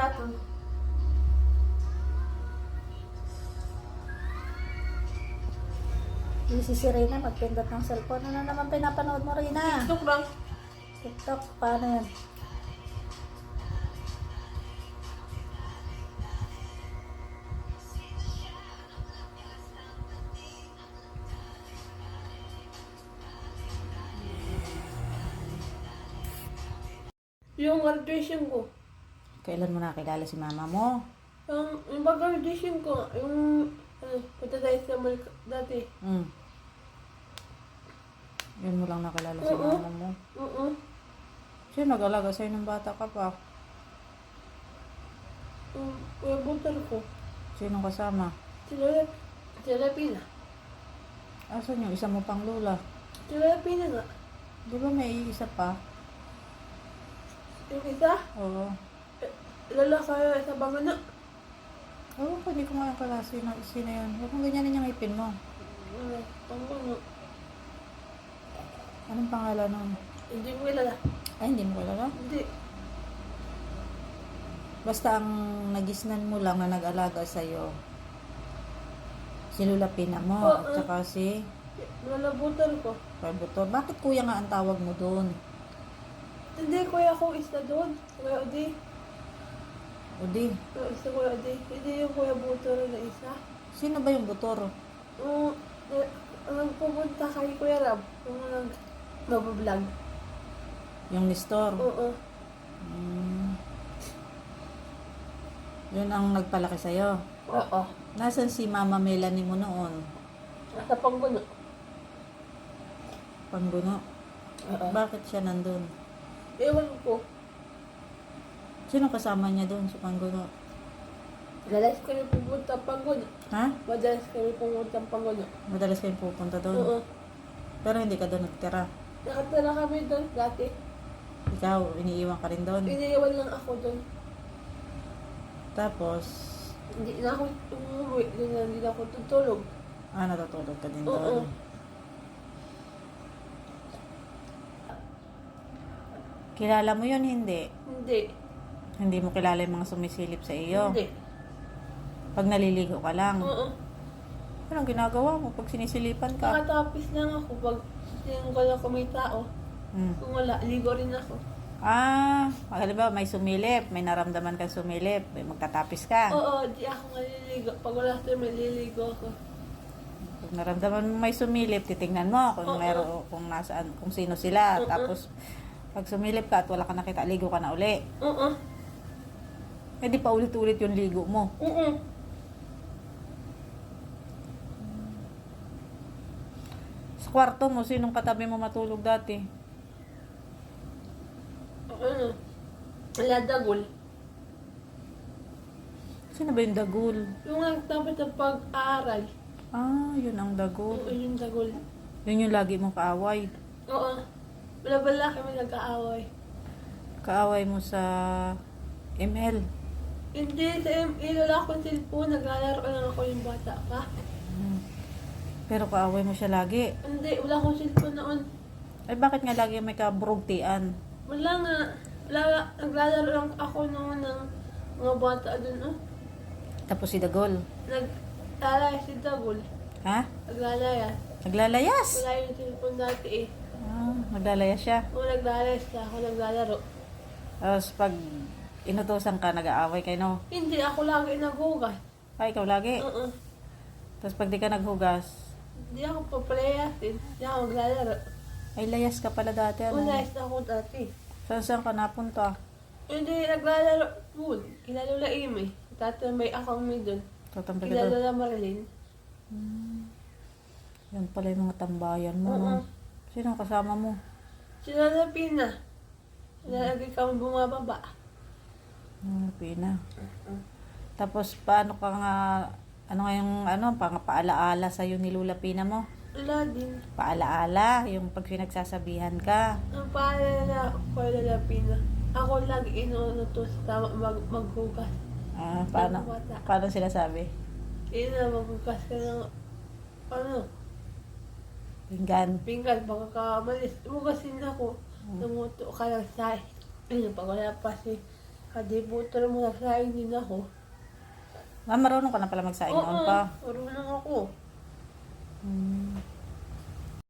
plato. Busy si Rina, magpindot ng cellphone. Ano naman pinapanood mo, Rina? TikTok lang. TikTok, paano yan? Yung graduation ko. Kailan mo nakilala si mama mo? Yung pag-graduation ko, yung, punta tayo sa mall dati. Yun mo lang nakilala si Oo. mama mo. Oo. Sino nag-alaga sa'yo nung bata ka pa? Yung butar ko. Sino kasama? Sila Pina. Asan yung isa mo pang lula? Sila Pina nga. Di ba may isa pa? Yung isa, Oo. lalaki sa bangana. Oo, hindi ko nga yung kalasi na sino yun. Huwag mong ganyanin yung ipin mo. Bangana. Anong pangalan nun? Hindi mo kilala. Ay, hindi mo kilala? Hindi. Basta ang nagisnan mo lang na nag-alaga sa'yo, si Lula Pina mo, Oo. at saka si Lalabutan ko. Parbutor. Bakit kuya nga ang tawag mo doon? Hindi, kuya ko isa doon. Kuya Odi. Udi, Kuya isa, Kuya Odi. Hindi yung Kuya Butor na isa. sino ba yung butor? Ang pumunta kay Kuya Rab. Yung nag-vlog. Yung Nestor? Oo. Hmm. Yun ang nagpalaki sa'yo. Oo. Nasaan si Mama Melanie mo noon? Nasa Pangguno. Pangguno. Oo. Bakit siya nandun? Ewan ko. Sino kasama niya doon sa Pangguno? Madalas kami pumunta Pangguno. Ha? Madalas kami pumunta Pangguno. Madalas kayong pupunta doon? Oo. Pero hindi ka doon nagtira. Nakatira kami doon dati. Ikaw, iniiwan ka rin doon. Iniiwan lang ako doon. Tapos, Hindi na ako umuwi. Hindi na ako tutulog. natutulog ka din Oo. doon. Kilala mo yun, hindi? Hindi. Hindi mo kilala yung mga sumisilip sa iyo? Hindi. Pag naliligo ka lang? Oo. Anong ginagawa mo pag sinisilipan ka? Nakatapis lang ako pag tingin ko lang kung may tao. Hmm. Kung wala, ligo rin ako. Halimbawa may sumilip, may naramdaman kang sumilip, may magtatapis ka. Oo, di ako maliligo. Pag wala sila, maliligo ako. Pag naramdaman mo may sumilip, titingnan mo kung Oo. kung nasaan, kung sino sila. Oo. Tapos pag sumilip ka at wala ka nakita, ligo ka na uli. Oo. Eh di pa ulit-ulit yung ligo mo. Oo. Sa kwarto mo, sinong katabi mo matulog dati? Ano? Wala dagol. Sino ba yung dagul? Yung nagtapos ng pag-aaral. Yun ang dagul. Oo, yung dagol. Yun yung lagi mong kaaway. Oo. Wala kami nag-aaway. Kaaway mo sa ML. Hindi, sa ML wala akong cellphone. Naglalaro lang ako yung bata pa. Pero kaaway mo siya lagi. Hindi, wala akong cellphone noon. Ay bakit nga lagi may kaburugtian? Wala nga. Naglalaro lang ako noon ng mga bata doon, oh. Tapos si Dagol. Naglalaya si Dagol. Ha? Naglalaya. Naglalayas? Wala yung cellphone dati eh. Naglalaya siya. Kung naglalaya siya, ako naglalaro. Tapos pag inutosan ka, nag-aaway kayo, no? Hindi, ako lagi naghugas. Ay, ikaw lagi. Oo. Tapos pag di ka naghugas, Hindi ako papalayasin. Hindi ako maglalaro. ay layas ka pala dati, ano? Unayas na ako dati. Saan ka napunta? Hindi, naglalaro pool. Kinalula Amy. Dati may akong may doon. Tatampi ka doon. Kinalula Marilyn. Yan pala yung mga tambayan mo. Oo. no? Sino ang kasama mo? Sila na Pina. Lagi kami bumababa. Pina. Tapos paano ka nga, ano nga yung, paalaala sa'yo ni Lula Pina mo? Wala din. Paalaala, yung pag pinagsasabihan ka. Ang paalala ko na Pina. Ako lagi inuutos tama maghugas. Paano? Ng bata. Paano sila sabi? Ina, maghugas ka ng Pinggan. pinggan. Baka kamalis. Hugasin ako. Namuto ka lang sa pag wala pa si Kadibutan mo nagsaing din ako. Marunong ka na pala magsaing noon pa. Marunong ako. Hmm.